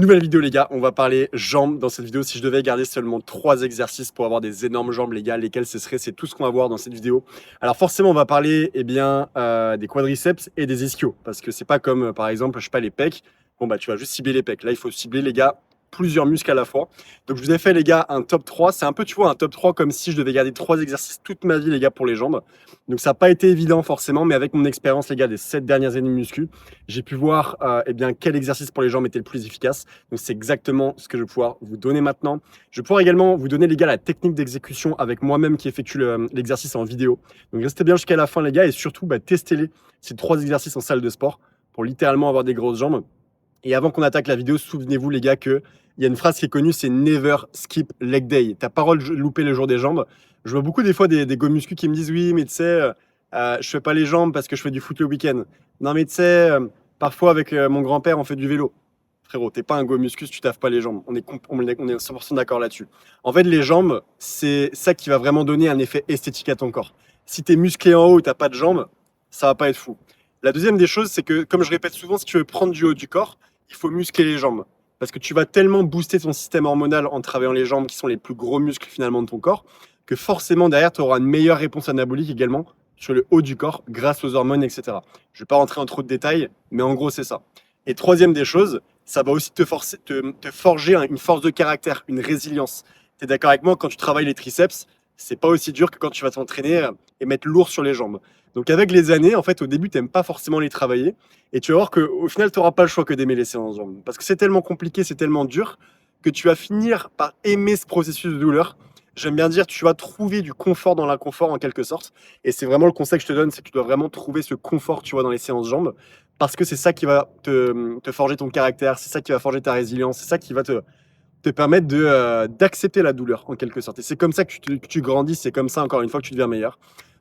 Nouvelle vidéo les gars, on va parler jambes dans cette vidéo. Si je devais garder seulement 3 exercices pour avoir des énormes jambes les gars, lesquels ce serait? C'est tout ce qu'on va voir dans cette vidéo. Alors forcément on va parler des quadriceps et des ischios. Parce que c'est pas comme par exemple, je sais pas, les pecs. Bon bah tu vas juste cibler les pecs. Là il faut cibler les gars plusieurs muscles à la fois. Donc je vous ai fait les gars un top 3. C'est un peu tu vois un top 3 comme si je devais garder 3 exercices toute ma vie les gars pour les jambes. Donc ça n'a pas été évident forcément, mais avec mon expérience les gars des 7 dernières années de muscu, j'ai pu voir quel exercice pour les jambes était le plus efficace. Donc c'est exactement ce que je vais pouvoir vous donner maintenant. Je vais pouvoir également vous donner les gars la technique d'exécution avec moi-même qui effectue l'exercice en vidéo. Donc restez bien jusqu'à la fin les gars et surtout testez-les ces 3 exercices en salle de sport pour littéralement avoir des grosses jambes. Et avant qu'on attaque la vidéo, souvenez-vous les gars que il y a une phrase qui est connue, c'est never skip leg day. T'as pas le droit de louper le jour des jambes. Je vois beaucoup des fois des go muscu qui me disent oui mais tu sais je fais pas les jambes parce que je fais du foot le week-end. Non mais tu sais parfois avec mon grand-père on fait du vélo. Frérot, t'es pas un go muscu si tu taffes pas les jambes. On est 100% d'accord là-dessus. En fait les jambes c'est ça qui va vraiment donner un effet esthétique à ton corps. Si t'es musclé en haut et t'as pas de jambes, ça va pas être fou. La deuxième des choses c'est que comme je répète souvent, si tu veux prendre du haut du corps, il faut muscler les jambes. Parce que tu vas tellement booster ton système hormonal en travaillant les jambes, qui sont les plus gros muscles finalement de ton corps, que forcément derrière, tu auras une meilleure réponse anabolique également sur le haut du corps grâce aux hormones, etc. Je ne vais pas rentrer en trop de détails, mais en gros, c'est ça. Et troisième des choses, ça va aussi te forger une force de caractère, une résilience. Tu es d'accord avec moi, quand tu travailles les triceps, c'est pas aussi dur que quand tu vas t'entraîner et mettre lourd sur les jambes. Donc avec les années, en fait, au début, tu n'aimes pas forcément les travailler. Et tu vas voir qu'au final, tu n'auras pas le choix que d'aimer les séances jambes. Parce que c'est tellement compliqué, c'est tellement dur, que tu vas finir par aimer ce processus de douleur. J'aime bien dire, tu vas trouver du confort dans l'inconfort en quelque sorte. Et c'est vraiment le conseil que je te donne, c'est que tu dois vraiment trouver ce confort, tu vois, dans les séances jambes. Parce que c'est ça qui va te forger ton caractère, c'est ça qui va forger ta résilience, c'est ça qui va te permettre d'accepter la douleur en quelque sorte. Et c'est comme ça que tu grandis, c'est comme ça encore une fois que tu deviens meilleur.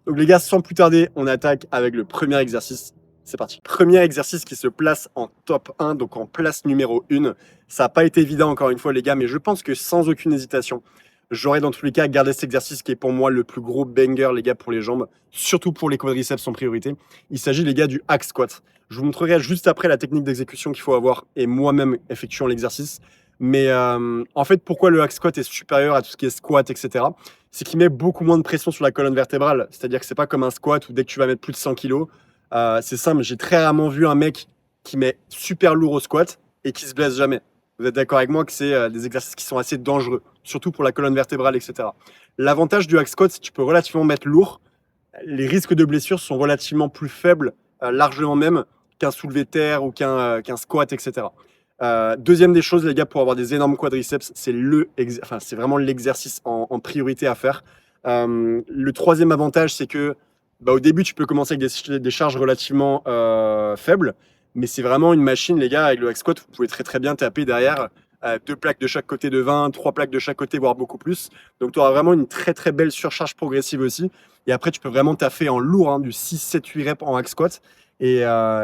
Donc les gars, sans plus tarder, on attaque avec le premier exercice. C'est parti. Premier exercice qui se place en top 1, donc en place numéro 1. Ça n'a pas été évident encore une fois les gars, mais je pense que sans aucune hésitation, j'aurais dans tous les cas gardé cet exercice qui est pour moi le plus gros banger les gars pour les jambes, surtout pour les quadriceps en priorité. Il s'agit les gars du hack squat. Je vous montrerai juste après la technique d'exécution qu'il faut avoir et moi-même effectuant l'exercice. Mais en fait, pourquoi le hack squat est supérieur à tout ce qui est squat, etc. C'est qu'il met beaucoup moins de pression sur la colonne vertébrale. C'est-à-dire que c'est pas comme un squat où dès que tu vas mettre plus de 100 kg, c'est simple. J'ai très rarement vu un mec qui met super lourd au squat et qui se blesse jamais. Vous êtes d'accord avec moi que c'est des exercices qui sont assez dangereux, surtout pour la colonne vertébrale, etc. L'avantage du hack squat, c'est que tu peux relativement mettre lourd. Les risques de blessure sont relativement plus faibles, largement même, qu'un soulevé de terre ou qu'un squat, etc. Deuxième des choses, les gars, pour avoir des énormes quadriceps, c'est vraiment l'exercice en priorité à faire. Le troisième avantage, c'est que au début, tu peux commencer avec des charges relativement faibles, mais c'est vraiment une machine, les gars. Avec le hack squat, vous pouvez très très bien taper derrière 2 plaques de chaque côté de 20, 3 plaques de chaque côté, voire beaucoup plus. Donc, tu auras vraiment une très très belle surcharge progressive aussi. Et après, tu peux vraiment taffer en lourd, hein, du 6, 7, 8 reps en hack squat. Et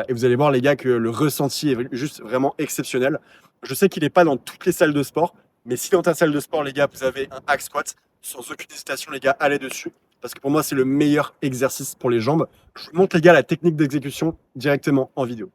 vous allez voir, les gars, que le ressenti est juste vraiment exceptionnel. Je sais qu'il n'est pas dans toutes les salles de sport, mais si dans ta salle de sport, les gars, vous avez un hack squat, sans aucune hésitation, les gars, allez dessus. Parce que pour moi, c'est le meilleur exercice pour les jambes. Je vous montre, les gars, la technique d'exécution directement en vidéo.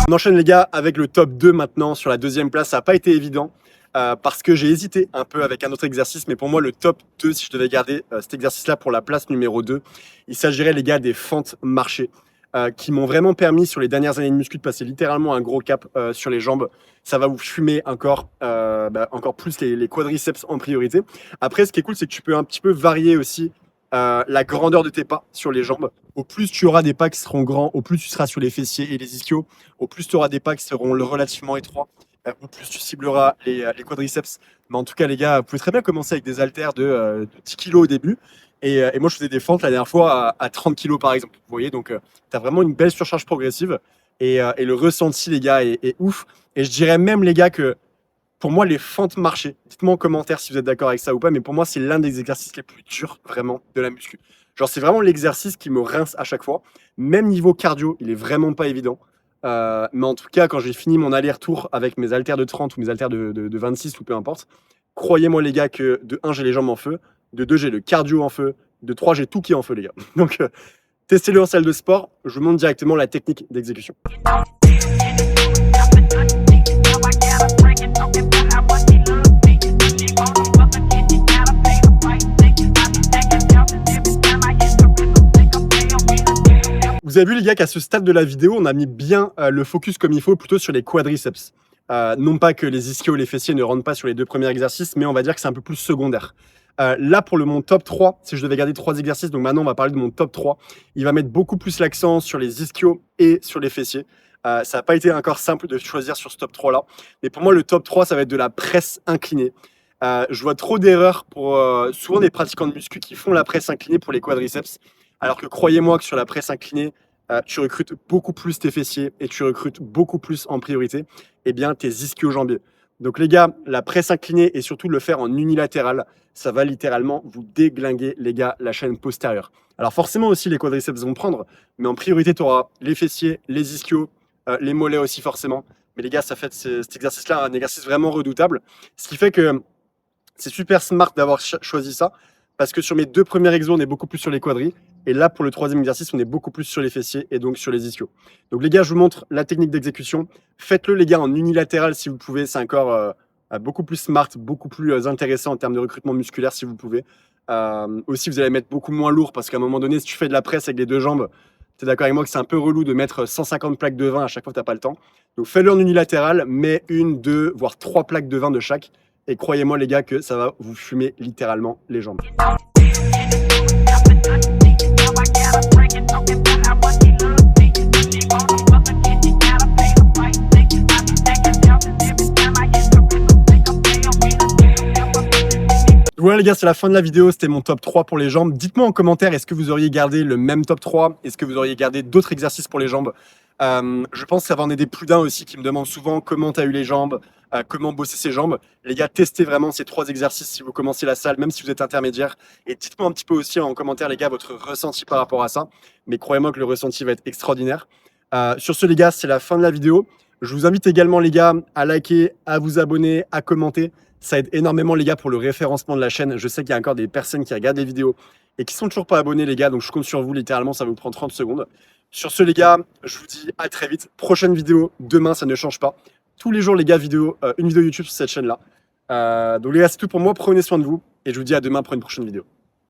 On enchaîne les gars avec le top 2 maintenant sur la deuxième place. Ça n'a pas été évident parce que j'ai hésité un peu avec un autre exercice. Mais pour moi, le top 2, si je devais garder cet exercice-là pour la place numéro 2, il s'agirait les gars des fentes marchées qui m'ont vraiment permis sur les dernières années de muscu de passer littéralement un gros cap sur les jambes. Ça va vous fumer encore plus les quadriceps en priorité. Après, ce qui est cool, c'est que tu peux un petit peu varier aussi la grandeur de tes pas sur les jambes. Au plus tu auras des pas qui seront grands, au plus tu seras sur les fessiers et les ischios, au plus tu auras des pas qui seront relativement étroits, au plus tu cibleras les quadriceps. Mais en tout cas, les gars, vous pouvez très bien commencer avec des haltères de 10 kg au début. Et moi, je faisais des fentes la dernière fois à 30 kg par exemple. Vous voyez, donc tu as vraiment une belle surcharge progressive. Et le ressenti, les gars, est ouf. Et je dirais même, les gars, que pour moi, les fentes marchées, dites-moi en commentaire si vous êtes d'accord avec ça ou pas, mais pour moi, c'est l'un des exercices les plus durs, vraiment, de la muscu. Genre, c'est vraiment l'exercice qui me rince à chaque fois. Même niveau cardio, il est vraiment pas évident. Mais en tout cas, quand j'ai fini mon aller-retour avec mes haltères de 30 ou mes haltères de 26 ou peu importe, croyez-moi les gars que de 1, j'ai les jambes en feu, de 2, j'ai le cardio en feu, de 3, j'ai tout qui est en feu les gars. Donc, testez-le en salle de sport. Je vous montre directement la technique d'exécution. Vous avez vu les gars qu'à ce stade de la vidéo, on a mis bien le focus comme il faut plutôt sur les quadriceps. Non pas que les ischios et les fessiers ne rentrent pas sur les 2 premiers exercices, mais on va dire que c'est un peu plus secondaire. Là, pour mon top 3, si je devais garder 3 exercices, donc maintenant on va parler de mon top 3, il va mettre beaucoup plus l'accent sur les ischios et sur les fessiers. Ça n'a pas été encore simple de choisir sur ce top 3-là. Mais pour moi, le top 3, ça va être de la presse inclinée. Je vois trop d'erreurs pour souvent des pratiquants de muscu qui font la presse inclinée pour les quadriceps. Alors que croyez-moi que sur la presse inclinée, tu recrutes beaucoup plus tes fessiers et tu recrutes beaucoup plus en priorité tes ischio-jambiers. Donc les gars, la presse inclinée et surtout le faire en unilatéral, ça va littéralement vous déglinguer les gars la chaîne postérieure. Alors forcément aussi les quadriceps vont prendre, mais en priorité tu auras les fessiers, les ischios, les mollets aussi forcément. Mais les gars, ça fait cet exercice-là un exercice vraiment redoutable. Ce qui fait que c'est super smart d'avoir choisi ça parce que sur mes 2 premiers exos, on est beaucoup plus sur les quadris. Et là, pour le 3e exercice, on est beaucoup plus sur les fessiers et donc sur les ischios. Donc les gars, je vous montre la technique d'exécution. Faites-le les gars en unilatéral si vous pouvez. C'est encore beaucoup plus smart, beaucoup plus intéressant en termes de recrutement musculaire si vous pouvez. Aussi, vous allez mettre beaucoup moins lourd parce qu'à un moment donné, si tu fais de la presse avec les 2 jambes, tu es d'accord avec moi que c'est un peu relou de mettre 150 plaques de 20 à chaque fois que tu n'as pas le temps. Donc faites-le en unilatéral, mais 1, 2, voire 3 plaques de 20 de chaque. Et croyez-moi les gars que ça va vous fumer littéralement les jambes. Voilà les gars, c'est la fin de la vidéo, c'était mon top 3 pour les jambes. Dites-moi en commentaire, est-ce que vous auriez gardé le même top 3? Est-ce que vous auriez gardé d'autres exercices pour les jambes? Je pense que ça va en aider plus d'un aussi qui me demande souvent comment tu as eu les jambes, comment bosser ses jambes. Les gars, testez vraiment ces 3 exercices si vous commencez la salle, même si vous êtes intermédiaire. Et dites-moi un petit peu aussi en commentaire les gars votre ressenti par rapport à ça. Mais croyez-moi que le ressenti va être extraordinaire. Sur ce les gars, c'est la fin de la vidéo. Je vous invite également les gars à liker, à vous abonner, à commenter. Ça aide énormément les gars pour le référencement de la chaîne. Je sais qu'il y a encore des personnes qui regardent les vidéos et qui sont toujours pas abonnés les gars. Donc je compte sur vous littéralement, ça vous prend 30 secondes. Sur ce les gars, je vous dis à très vite. Prochaine vidéo, demain ça ne change pas. Tous les jours les gars, une vidéo YouTube sur cette chaîne là. Donc les gars, c'est tout pour moi. Prenez soin de vous et je vous dis à demain pour une prochaine vidéo.